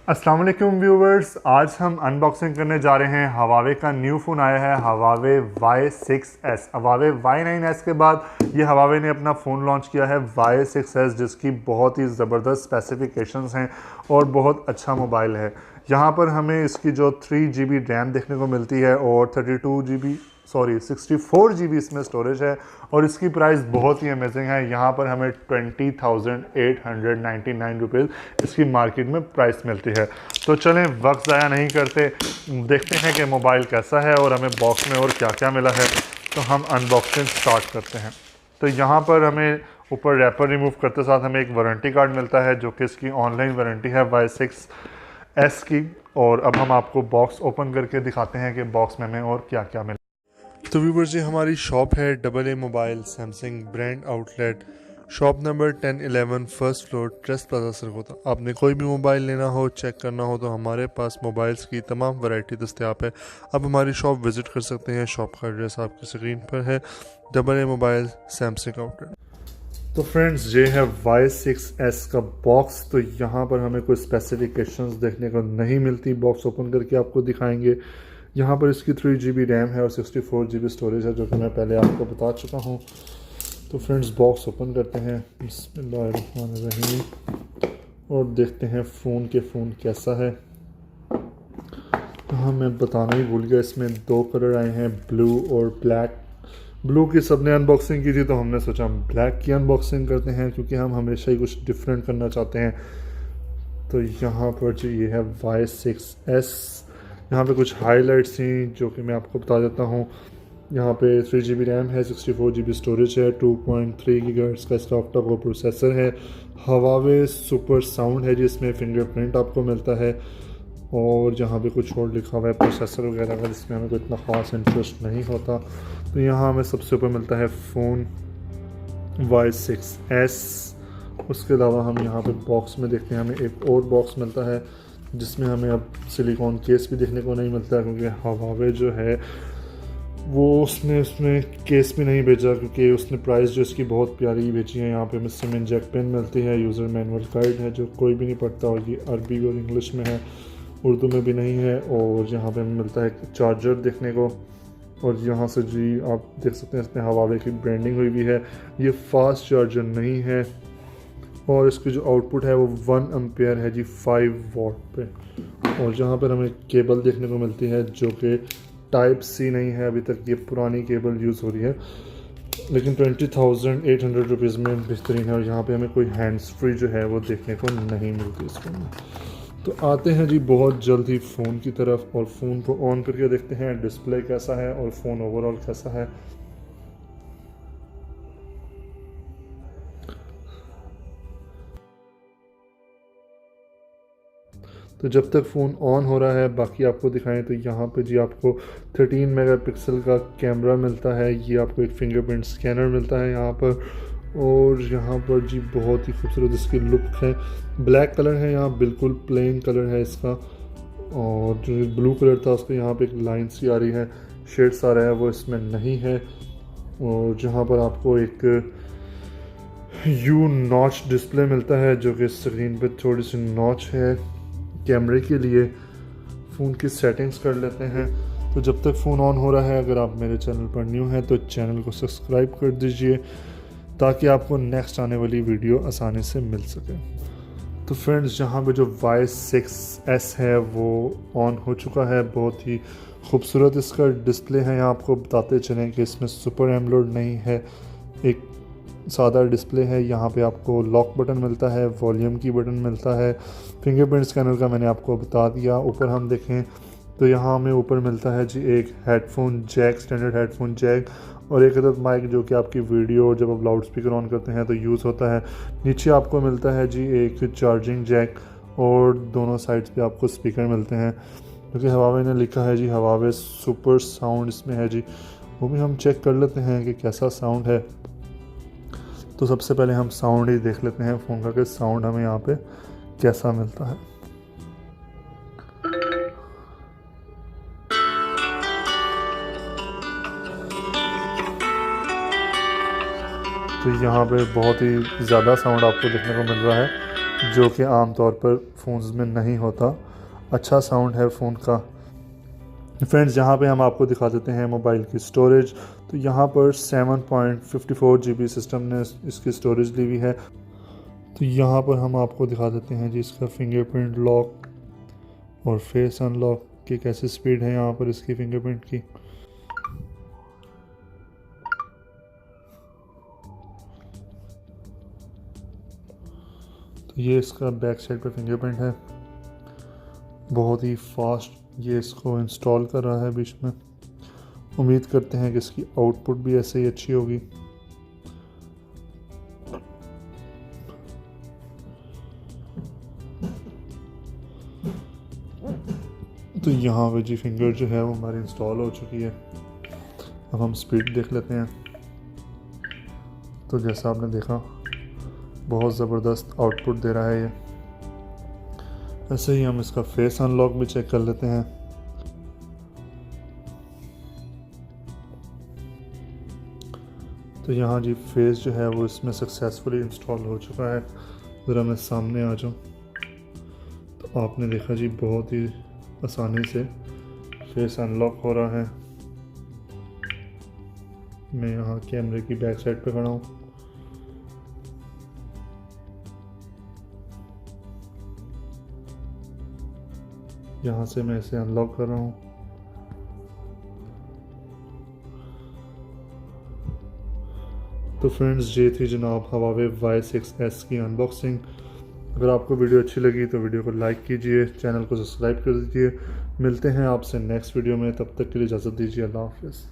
अस्सलाम वालेकुम व्यूवर्स, आज हम अनबॉक्सिंग करने जा रहे हैं। हवावे का न्यू फ़ोन आया है, हवावे Y6s। हवावे Y9s के बाद ये हवावे ने अपना फ़ोन लॉन्च किया है Y6s, जिसकी बहुत ही ज़बरदस्त स्पेसिफिकेशंस हैं और बहुत अच्छा मोबाइल है। यहाँ पर हमें इसकी जो 3GB रैम देखने को मिलती है और 64GB इसमें स्टोरेज है और इसकी प्राइस बहुत ही अमेजिंग है। यहाँ पर हमें 20,899 रुपीज़ इसकी मार्केट में प्राइस मिलती है। तो चलें वक्त ज़ाया नहीं करते, देखते हैं कि मोबाइल कैसा है और हमें बॉक्स में और क्या क्या मिला है। तो हम अनबॉक्सिंग स्टार्ट करते हैं। तो यहाँ पर हमें ऊपर रैपर रिमूव करते साथ हमें एक वारंटी कार्ड मिलता है, जो कि इसकी ऑनलाइन वारंटी है Y6s की। और अब हम आपको बॉक्स ओपन करके दिखाते हैं कि बॉक्स में हमें और क्या क्या मिला। तो व्यूवर्स, ये हमारी शॉप है AA mobile Samsung brand outlet, shop number 1011 first floor, trust plaza Sargodha. आपने कोई भी मोबाइल लेना हो, चेक करना हो, तो हमारे पास मोबाइल्स की तमाम वैरायटी दस्तयाब है। आप हमारी शॉप विज़िट कर सकते हैं। शॉप का एड्रेस आपकी स्क्रीन पर है, AA मोबाइल सैमसंग आउटलेट। तो फ्रेंड्स, ये है Y6s का बॉक्स। तो यहाँ पर हमें कोई स्पेसिफिकेशंस देखने को नहीं मिलती, बॉक्स ओपन करके आपको दिखाएंगे। यहाँ पर इसकी 3GB रैम है और 64GB स्टोरेज है, जो कि मैं पहले आपको बता चुका हूँ। तो फ्रेंड्स, बॉक्स ओपन करते हैं बिस्मिल्लाहिर्रहमानिर्रहीम और देखते हैं फ़ोन कैसा है। तो हाँ, मैं बताना ही भूल गया, इसमें दो कलर आए हैं, ब्लू और ब्लैक। ब्लू की सबने अनबॉक्सिंग की थी, तो हमने सोचा हम ब्लैक की अनबॉक्सिंग करते हैं, क्योंकि हम हमेशा ही कुछ डिफरेंट करना चाहते हैं। तो यहाँ पर जो ये है Y6s, यहाँ पे कुछ हाइलाइट्स थी जो कि मैं आपको बता देता हूँ। यहाँ पे 3GB रैम है, 64GB स्टोरेज है, 2.3 GHz का इसका ऑक्टा कोर प्रोसेसर है। हवावे सुपर साउंड है जिसमें फिंगरप्रिंट आपको मिलता है। और यहाँ पे कुछ और लिखा हुआ है प्रोसेसर वगैरह का, जिसमें हमें कोई इतना ख़ास इंटरेस्ट नहीं होता। तो यहाँ हमें सबसे ऊपर मिलता है फ़ोन Y6s। उसके अलावा हम यहाँ पे बॉक्स में देखते हैं, हमें एक और बॉक्स मिलता है जिसमें हमें अब सिलिकॉन केस भी देखने को नहीं मिलता है, क्योंकि हवावे जो है वो उसमें केस भी नहीं भेजा, क्योंकि उसने प्राइस जो इसकी बहुत प्यारी भेजी है। यहाँ पे हमें सिम जैक पेन मिलती है, यूज़र मैनुअल गाइड है जो कोई भी नहीं पढ़ता, और ये अरबी और इंग्लिश में है, उर्दू में भी नहीं है। और यहाँ पे हमें मिलता है चार्जर देखने को, और यहाँ से जी आप देख सकते हैं इसमें हवावे की ब्रांडिंग हुई भी है। ये फास्ट चार्जर नहीं है, और इसकी जो आउटपुट है वो 1 एम्पेयर है जी 5 वॉट पे। और जहाँ पर हमें केबल देखने को मिलती है जो कि टाइप सी नहीं है अभी तक, ये पुरानी केबल यूज़ हो रही है, लेकिन 20,800 रुपीज़ में बेहतरीन है। और यहाँ पे हमें कोई हैंड्स फ्री जो है वो देखने को नहीं मिलती इस फ़ोन में। तो आते हैं जी बहुत जल्द ही फ़ोन की तरफ, और फ़ोन को ऑन करके देखते हैं डिस्प्ले कैसा है और फ़ोन ओवरऑल कैसा है। तो जब तक फ़ोन ऑन हो रहा है बाकी आपको दिखाएं, तो यहाँ पे जी आपको 13 मेगापिक्सल का कैमरा मिलता है, ये आपको एक फिंगरप्रिंट स्कैनर मिलता है यहाँ पर। और यहाँ पर जी बहुत ही खूबसूरत इसकी लुक है। ब्लैक कलर है, यहाँ बिल्कुल प्लेन कलर है इसका, और जो ब्लू कलर था उसको यहाँ पे एक लाइन सी आ रही है, शेड्स आ रहा है, वो इसमें नहीं है। और जहाँ पर आपको एक यू नॉच डिस्प्ले मिलता है, जो कि स्क्रीन पे थोड़ी सी नॉच है कैमरे के लिए। फ़ोन की सेटिंग्स कर लेते हैं। तो जब तक फ़ोन ऑन हो रहा है, अगर आप मेरे चैनल पर न्यू हैं तो चैनल को सब्सक्राइब कर दीजिए, ताकि आपको नेक्स्ट आने वाली वीडियो आसानी से मिल सके। तो फ्रेंड्स, यहाँ पे जो Y6s है वो ऑन हो चुका है। बहुत ही खूबसूरत इसका डिस्प्ले है। यहाँ आपको बताते चलें कि इसमें सुपर एमोलेड नहीं है, एक सादा डिस्प्ले है। यहाँ पे आपको लॉक बटन मिलता है, वॉल्यूम की बटन मिलता है, फिंगरप्रिंट स्कैनर का मैंने आपको बता दिया। ऊपर हम देखें तो यहाँ हमें ऊपर मिलता है जी एक headphone jack, standard headphone jack, और एक अदद माइक जो कि आपकी वीडियो जब आप लाउड स्पीकर ऑन करते हैं तो यूज़ होता है। नीचे आपको मिलता है जी एक चार्जिंग जैक, और दोनों साइड्स पे आपको स्पीकर मिलते हैं, क्योंकि हवावे ने लिखा है जी हवावे सुपर साउंड इसमें है जी। वो भी हम चेक कर लेते हैं कि कैसा साउंड है। तो सबसे पहले हम साउंड ही देख लेते हैं फ़ोन का, कि साउंड हमें यहाँ पे कैसा मिलता है। तो यहाँ पे बहुत ही ज़्यादा साउंड आपको देखने को मिल रहा है। जो कि आम तौर पर फ़ोन्स में नहीं होता। अच्छा साउंड है फ़ोन का। फ्रेंड्स, यहाँ पे हम आपको दिखा देते हैं मोबाइल की स्टोरेज। तो यहाँ पर 7.54 GB सिस्टम ने इसकी स्टोरेज ली हुई है। तो यहाँ पर हम आपको दिखा देते हैं जी इसका फिंगरप्रिंट लॉक और फेस अनलॉक की कैसी स्पीड है यहाँ पर इसकी फिंगरप्रिंट की। तो ये इसका बैक साइड पर फिंगरप्रिंट है। बहुत ही फास्ट ये इसको इंस्टॉल कर रहा है बीच में। उम्मीद करते हैं कि इसकी आउटपुट भी ऐसे ही अच्छी होगी। तो यहाँ पे जी फिंगर जो है वो हमारी इंस्टॉल हो चुकी है। अब हम स्पीड देख लेते हैं। तो जैसा आपने देखा, बहुत ज़बरदस्त आउटपुट दे रहा है ये। ऐसे ही हम इसका फेस अनलॉक भी चेक कर लेते हैं। तो यहाँ जी फेस जो है वो इसमें सक्सेसफुली इंस्टॉल हो चुका है। ज़रा मैं सामने आ जाऊँ तो आपने देखा जी बहुत ही आसानी से फेस अनलॉक हो रहा है। मैं यहाँ कैमरे की बैक साइड पे खड़ा हूँ। यहाँ से मैं इसे अनलॉक कर रहा हूँ। तो फ्रेंड्स, ये थी जनाब Huawei Y6S की अनबॉक्सिंग। अगर आपको वीडियो अच्छी लगी तो वीडियो को लाइक कीजिए, चैनल को सब्सक्राइब कर दीजिए। मिलते हैं आपसे नेक्स्ट वीडियो में, तब तक के लिए इजाज़त दीजिए। अल्लाह हाफ़िज़।